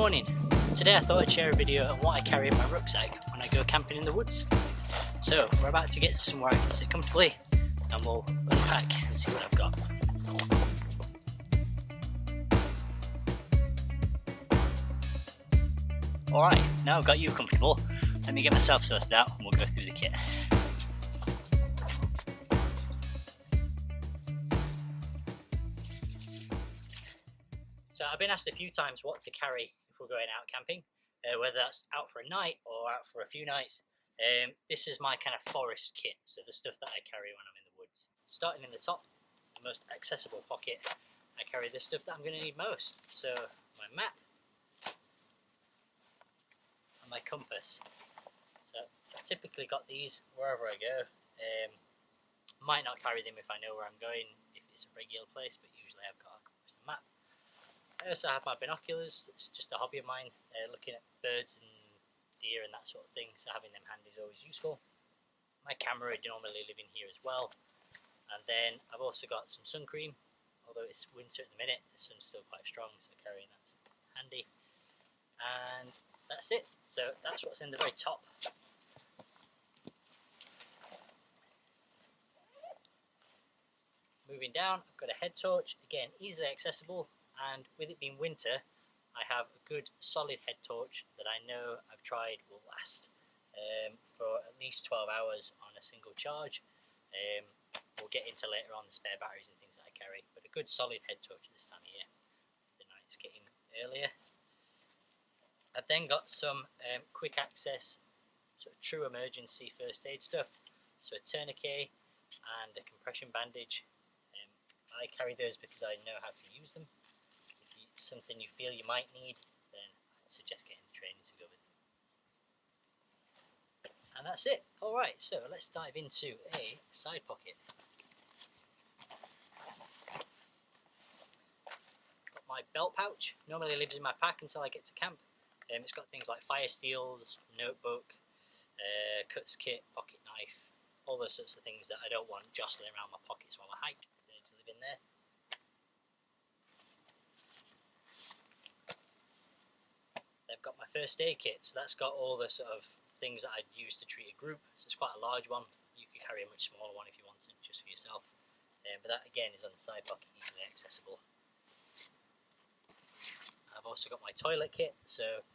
morning. Today I thought I'd share a video on what I carry in my rucksack when I go camping in the woods. So we're about to get to somewhere I can sit comfortably and we'll unpack and see what I've got. Alright, now I've got you comfortable, let me get myself sorted out and we'll go through the kit. So I've been asked a few times what to carry if we're going out camping, whether that's out for a night or out for a few nights. This is my kind of forest kit, so the stuff that I carry when I'm in the woods. Starting in the top, the most accessible pocket, I carry the stuff that I'm going to need most. So my map and my compass. So I typically got these wherever I go. Might not carry them if I know where I'm going, if it's a regular place, but usually I've got a compass and map. I also have my binoculars. It's just a hobby of mine, looking at birds and deer and that sort of thing, so having them handy is always useful. My camera would normally live in here as well. And then I've also got some sun cream, although it's winter at the minute, the sun's still quite strong, so carrying that's handy. And that's it. So that's what's in the very top. Moving down, I've got a head torch, again easily accessible. And with it being winter, I have a good solid head torch that I know I've tried will last for at least 12 hours on a single charge. We'll get into later on the spare batteries and things that I carry, but a good solid head torch at this time of year. The night's getting earlier. I've then got some quick access, sort of true emergency first aid stuff. So a tourniquet and a compression bandage. I carry those because I know how to use them. Something you feel you might need, then I'd suggest getting the training to go with it. And that's it. Alright, so let's dive into a side pocket. Got my belt pouch, normally lives in my pack until I get to camp. It's got things like fire steels, notebook, cuts kit, pocket knife, all those sorts of things that I don't want jostling around my pockets while I hike. They need to live in there. I've got my first aid kit, so that's got all the sort of things that I'd use to treat a group. So it's quite a large one. You could carry a much smaller one if you wanted, just for yourself. But that again is on the side pocket, easily accessible. I've also got my toilet kit, so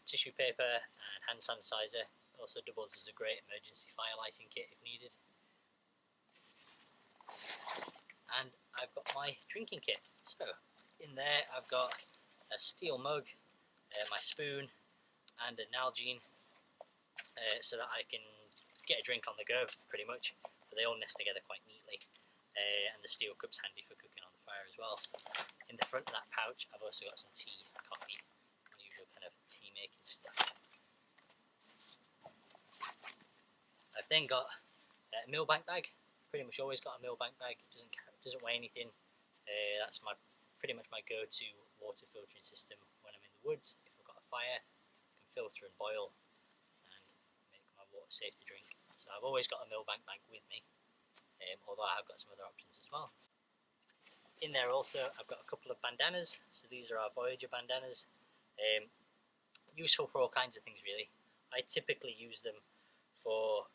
tissue paper and hand sanitizer. Also doubles as a great emergency fire lighting kit if needed. And I've got my drinking kit. So in there I've got a steel mug, my spoon and a Nalgene, so that I can get a drink on the go pretty much, but they all nest together quite neatly, and the steel cup's handy for cooking on the fire as well. In the front of that pouch I've also got some tea, coffee, usual kind of tea making stuff. I've then got a Millbank bag, pretty much always got a Millbank bag. It doesn't weigh anything. That's pretty much my go-to water filtering system when I'm in the woods. If I've got a fire, I can filter and boil and make my water safe to drink. So I've always got a Millbank bag with me, although I have got some other options as well. In there also I've got a couple of bandanas, so these are our Voyager bandanas. Useful for all kinds of things really. I typically use them for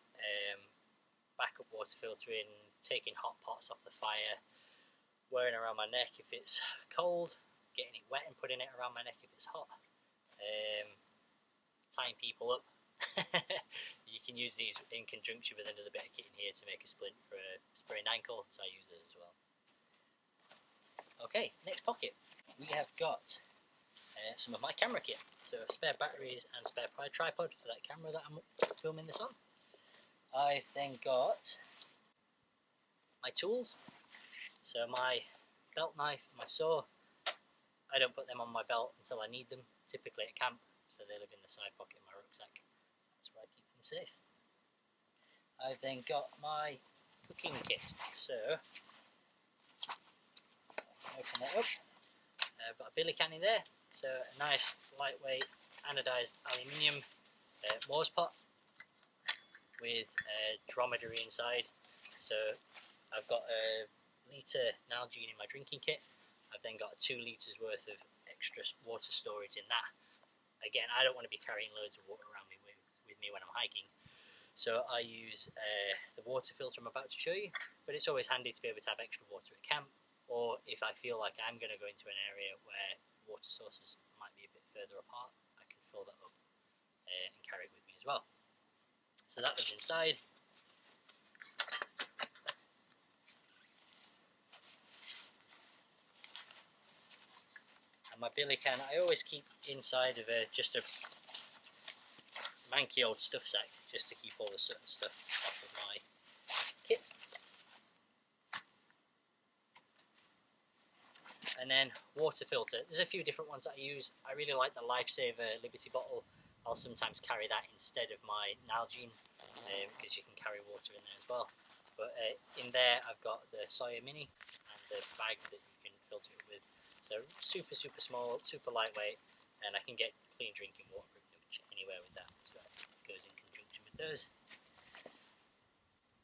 backup water filtering, taking hot pots off the fire, wearing around my neck if it's cold, getting it wet and putting it around my neck if it's hot, tying people up. You can use these in conjunction with another bit of kit in here to make a splint for a sprained ankle, so I use those as well. Okay, next pocket. We have got some of my camera kit, so spare batteries and spare tripod for that camera that I'm filming this on. I've then got my tools, so my belt knife, my saw. I don't put them on my belt until I need them, typically at camp, so they live in the side pocket of my rucksack. That's where I keep them safe. I've then got my cooking kit, so open that up. I've got a billy can in there, so a nice lightweight anodised aluminium Morse pot with a dromedary inside. So I've got a litre Nalgene in my drinking kit. I've then got 2 litres worth of extra water storage in that. Again, I don't want to be carrying loads of water around with me when I'm hiking, so I use the water filter I'm about to show you, but it's always handy to be able to have extra water at camp, or if I feel like I'm going to go into an area where water sources might be a bit further apart, I can fill that up and carry it with me as well. So that was inside. My billy can I always keep inside of just a manky old stuff sack, just to keep all the certain stuff off of my kit. And then water filter. There's a few different ones that I use. I really like the Lifesaver Liberty bottle. I'll sometimes carry that instead of my Nalgene, because you can carry water in there as well. But in there I've got the Sawyer Mini and the bag that you can filter it with. So super small, super lightweight, and I can get clean drinking water pretty much anywhere with that. So that goes in conjunction with those.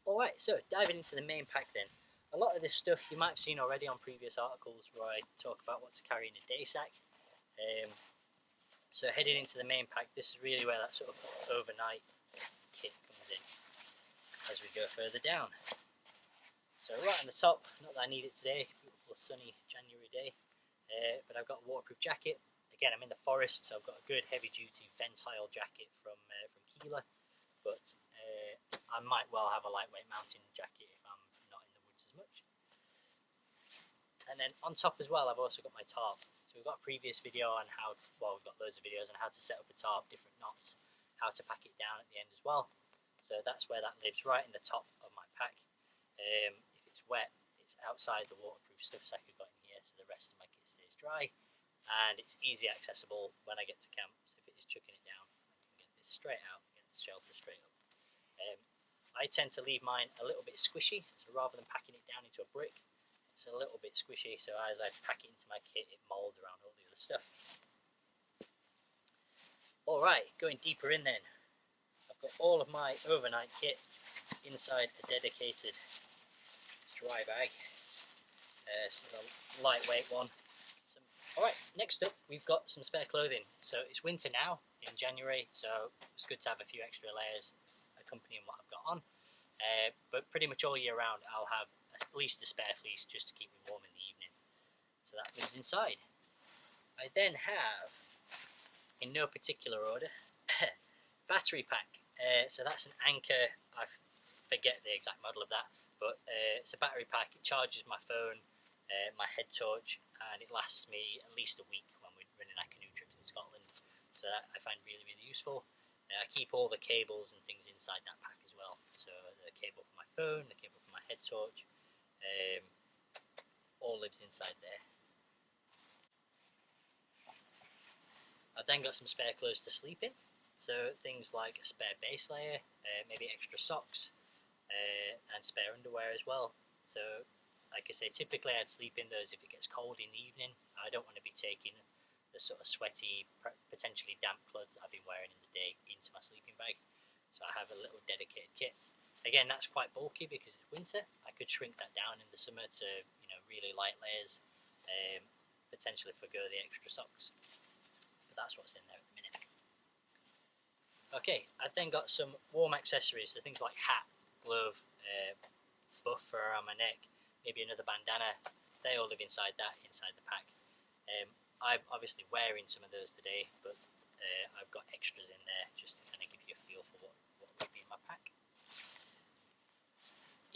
Alright, so diving into the main pack then. A lot of this stuff you might have seen already on previous articles where I talk about what to carry in a day sack. So heading into the main pack, this is really where that sort of overnight kit comes in as we go further down. So right on the top, not that I need it today, beautiful sunny January day. But I've got a waterproof jacket. Again, I'm in the forest, so I've got a good heavy-duty Ventile jacket from Keeler. But I might well have a lightweight mountain jacket if I'm not in the woods as much. And then on top as well, I've also got my tarp. So we've got a previous video on we've got loads of videos on how to set up a tarp, different knots, how to pack it down at the end as well. So that's where that lives, right in the top of my pack. If it's wet, it's outside the waterproof stuff sack I've got in here, so the rest of my kit stays dry, and it's easy accessible when I get to camp. So if it is chucking it down, I can get this straight out, get the shelter straight up. I tend to leave mine a little bit squishy, so rather than packing it down into a brick, it's a little bit squishy, so as I pack it into my kit, it moulds around all the other stuff. Alright, going deeper in then, I've got all of my overnight kit inside a dedicated dry bag. So it's a lightweight one. Alright, next up we've got some spare clothing. So it's winter now in January, so it's good to have a few extra layers accompanying what I've got on. But pretty much all year round I'll have at least a spare fleece just to keep me warm in the evening. So that lives inside. I then have, in no particular order, battery pack. So that's an Anchor, I forget the exact model of that, but it's a battery pack. It charges my phone, my head torch, and it lasts me at least a week when we're running our canoe trips in Scotland. So that I find really useful. I keep all the cables and things inside that pack as well. So the cable for my phone, the cable for my head torch, all lives inside there. I've then got some spare clothes to sleep in. So things like a spare base layer, maybe extra socks, and spare underwear as well. So like I say, typically I'd sleep in those if it gets cold in the evening. I don't want to be taking the sort of sweaty, potentially damp clothes that I've been wearing in the day into my sleeping bag. So I have a little dedicated kit. Again, that's quite bulky because it's winter. I could shrink that down in the summer to really light layers, potentially forgo the extra socks. But that's what's in there at the minute. Okay, I've then got some warm accessories, so things like hat, glove, buff around my neck, maybe another bandana. They all live inside the pack. I'm obviously wearing some of those today, but I've got extras in there just to kind of give you a feel for what would be in my pack.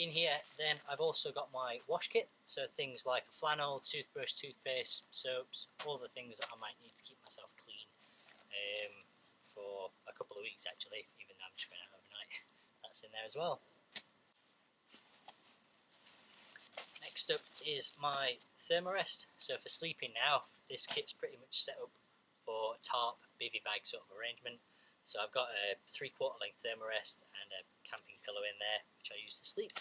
In here then I've also got my wash kit, so things like a flannel, toothbrush, toothpaste, soaps, all the things that I might need to keep myself clean for a couple of weeks actually, even though I'm just going out overnight. That's in there as well. Next up is my thermarest. So for sleeping now, this kit's pretty much set up for a tarp, bivy bag sort of arrangement. So I've got a 3/4 length thermarest and a camping pillow in there, which I use to sleep.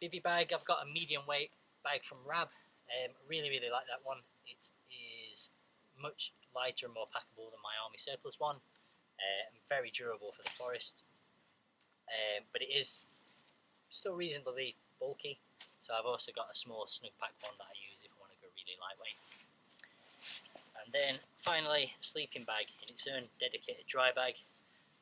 Bivy bag, I've got a medium weight bag from Rab. Really like that one. It is much lighter and more packable than my Army Surplus one. And very durable for the forest. But it is still reasonably bulky. So I've also got a small snug pack one that I use if I want to go lightweight. And then finally, sleeping bag in its own dedicated dry bag.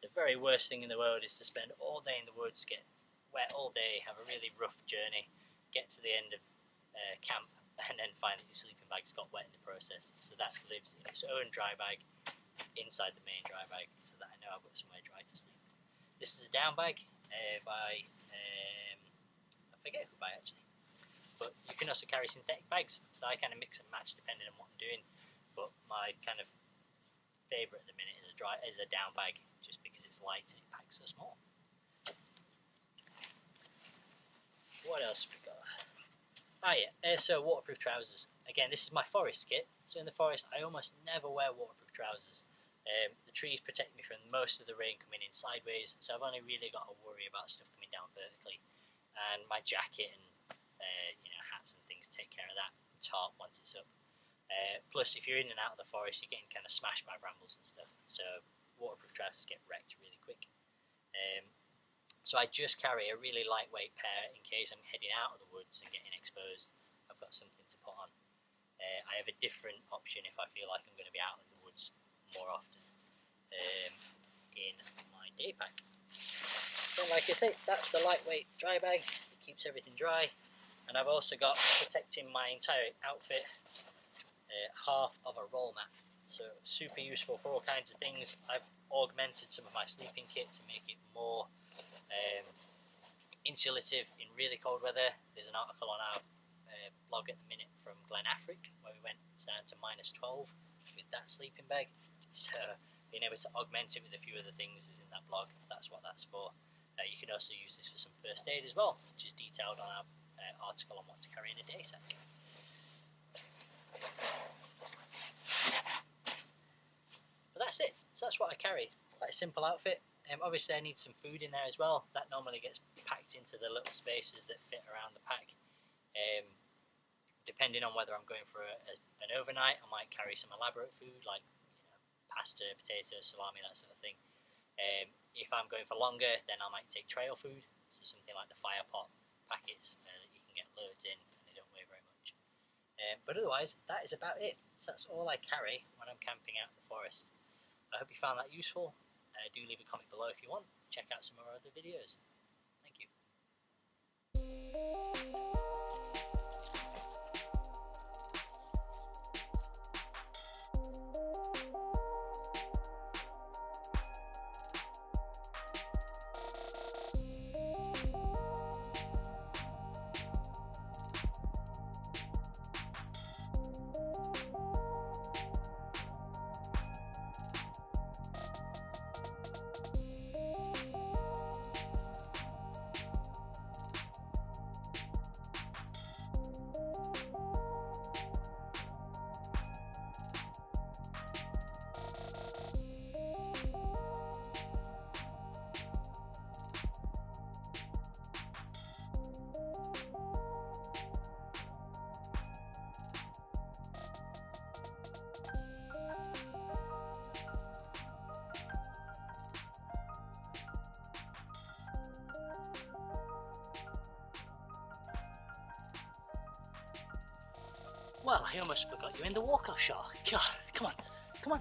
The very worst thing in the world is to spend all day in the woods, get wet all day, have a really rough journey, get to the end of camp, and then find that your sleeping bag's got wet in the process. So that lives in its own dry bag inside the main dry bag, so that I know I've got somewhere dry to sleep. This is a down bag by I forget who by actually, but you can also carry synthetic bags. So I kind of mix and match depending on what I'm doing. But my kind of favourite at the minute is a down bag, just because it's light and it packs so small. What else have we got? So waterproof trousers. Again, this is my forest kit. So in the forest, I almost never wear waterproof trousers. The trees protect me from most of the rain coming in sideways, so I've only really got to worry about stuff coming down vertically. And my jacket and hats and things take care of that. Tarp once it's up. Plus, if you're in and out of the forest, you're getting kind of smashed by brambles and stuff. So waterproof trousers get wrecked really quick. So I just carry a really lightweight pair in case I'm heading out of the woods and getting exposed. I've got something to put on. I have a different option if I feel like I'm going to be out in the woods more often in my day pack. So like I say, that's the lightweight dry bag. It keeps everything dry. And I've also got, protecting my entire outfit, half of a roll mat. So super useful for all kinds of things. I've augmented some of my sleeping kit to make it more insulative in really cold weather. There's an article on our blog at the minute from Glen Afric where we went down to -12 with that sleeping bag. So being able to augment it with a few other things is in that blog. That's what that's for. You can also use this for some first aid as well, which is detailed on our article on what to carry in a day sack. But that's it. So that's what I carry. Quite a simple outfit. Obviously I need some food in there as well. That normally gets packed into the little spaces that fit around the pack. Depending on whether I'm going for an overnight, I might carry some elaborate food like pasta, potatoes, salami, that sort of thing. If I'm going for longer, then I might take trail food, so something like the fire pot packets that you can get loads in and they don't weigh very much. But otherwise, that is about it. So that's all I carry when I'm camping out in the forest. I hope you found that useful. Do leave a comment below if you want. Check out some of our other videos. Thank you. Well, I almost forgot you in the walk-off shot. God, come on.